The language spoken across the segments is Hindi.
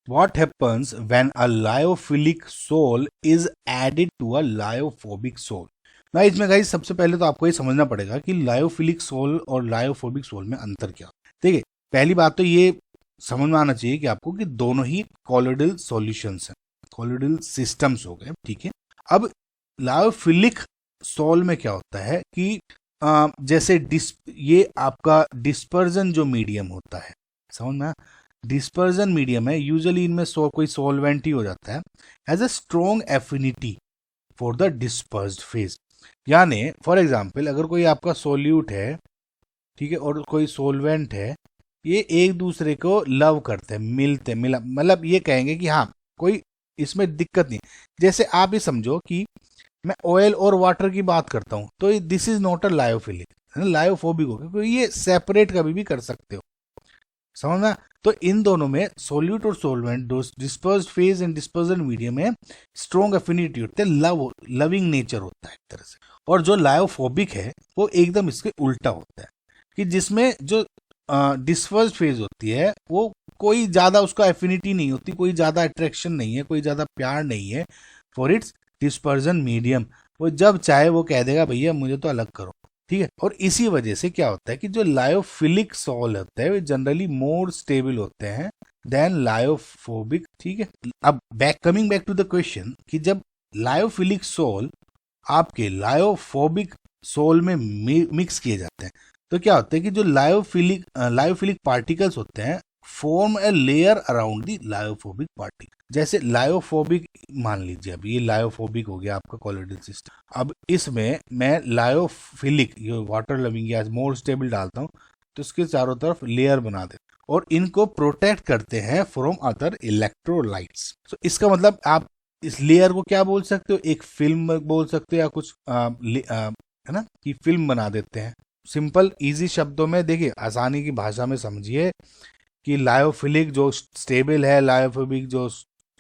What happens when a lyophilic soul is added to a lyophobic soul? ना इसमें गाइस सबसे पहले तो आपको ये समझना पड़ेगा कि लायोफिलिक सोल और लायोफोबिक सोल में अंतर क्या है। ठीक है, पहली बात तो ये समझ में आना चाहिए कि आपको कि दोनों ही कॉलोइडल सॉल्यूशंस हैं, कॉलोइडल सिस्टम्स हो गए। ठीक है, अब लायोफिलिक सोल में क्या होता है कि जैसे ये आपका डिस्पर्जन जो मीडियम होता है, समझ में, डिस्पर्जन मीडियम है, यूजुअली इनमें कोई सॉल्वेंट ही हो जाता है, has a strong affinity for the dispersed phase. यानी फॉर एग्जांपल अगर कोई आपका सोल्यूट है, ठीक है, और कोई सोलवेंट है, ये एक दूसरे को लव करते हैं, मिलते मिला, मतलब ये कहेंगे कि हाँ कोई इसमें दिक्कत नहीं। जैसे आप ही समझो कि मैं ऑयल और वाटर की बात करता हूँ तो this is not a lyophilic, lyophobic हो, क्योंकि ये सेपरेट कभी भी कर सकते हो, समझना। तो इन दोनों में सोल्यूट और solvent dispersed phase and dispersion medium में स्ट्रॉन्ग एफिनिटी होते हैं, लविंग नेचर होता है एक तरह से। और जो लायोफोबिक है वो एकदम इसके उल्टा होता है, कि जिसमें जो डिस्पर्स्ड फेज होती है वो कोई ज्यादा उसका एफिनिटी नहीं होती, कोई ज्यादा अट्रैक्शन नहीं है, कोई ज्यादा प्यार नहीं है फॉर इट्स डिस्पर्जन मीडियम। वो जब चाहे वो कह देगा भैया मुझे तो अलग करो। ठीक है, और इसी वजह से क्या होता है कि जो लायोफिलिक सॉल होते हैं वे जनरली मोर स्टेबल होते हैं देन लायोफोबिक। ठीक है, अब coming back to the question कि जब लायोफिलिक सोल आपके लायोफोबिक सोल में मिक्स किए जाते हैं तो क्या होता है कि जो लायोफिलिक पार्टिकल्स होते हैं form a layer around the lyophobic particle. जैसे लायोफोबिक मान लीजिए, अब ये लायोफोबिक हो गया आपका कॉलोइडल सिस्टम, अब इसमें मैं लायोफिलिक ये वाटर लविंग या मोर स्टेबल डालता हूँ तो इसके चारों तरफ लेयर बना देते हैं और इनको प्रोटेक्ट करते हैं फ्रॉम अदर इलेक्ट्रोलाइट्स। तो इसका मतलब आप इस लेयर को क्या बोल सकते हो, एक फिल्म बोल सकते हो या कुछ है ना, कि फिल्म बना देते हैं। सिंपल इजी शब्दों में देखिए, आसानी की भाषा में समझिए कि लायोफिलिक जो स्टेबल है, लायोफोबिक जो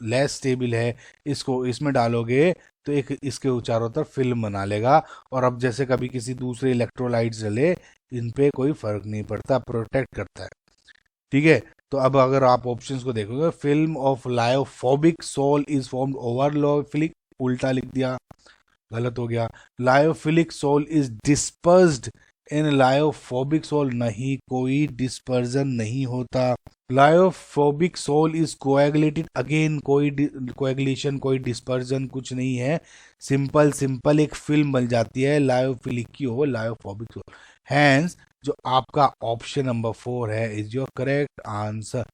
लेस स्टेबल है, इसको इसमें डालोगे तो एक इसके चारों तरफ फिल्म बना लेगा। और अब जैसे कभी किसी दूसरे इलेक्ट्रोलाइट्स डले, इन पे कोई फर्क नहीं पड़ता, प्रोटेक्ट करता है। ठीक है, तो अब अगर आप ऑप्शंस को देखोगे, film of lyophobic sol is formed over lyophilic, उल्टा लिख दिया, गलत हो गया। Lyophilic sol is dispersed in lyophobic sol, नहीं, कोई डिस्पर्जन नहीं होता। Lyophobic sol is coagulated, again कोई कोएगुलेशन, कोई डिस्पर्जन कुछ नहीं है, सिंपल सिंपल एक फिल्म बन जाती है लायोफिलिक की हो लायोफोबिक सोल। हैंस जो आपका ऑप्शन नंबर 4 है इज योर करेक्ट आंसर।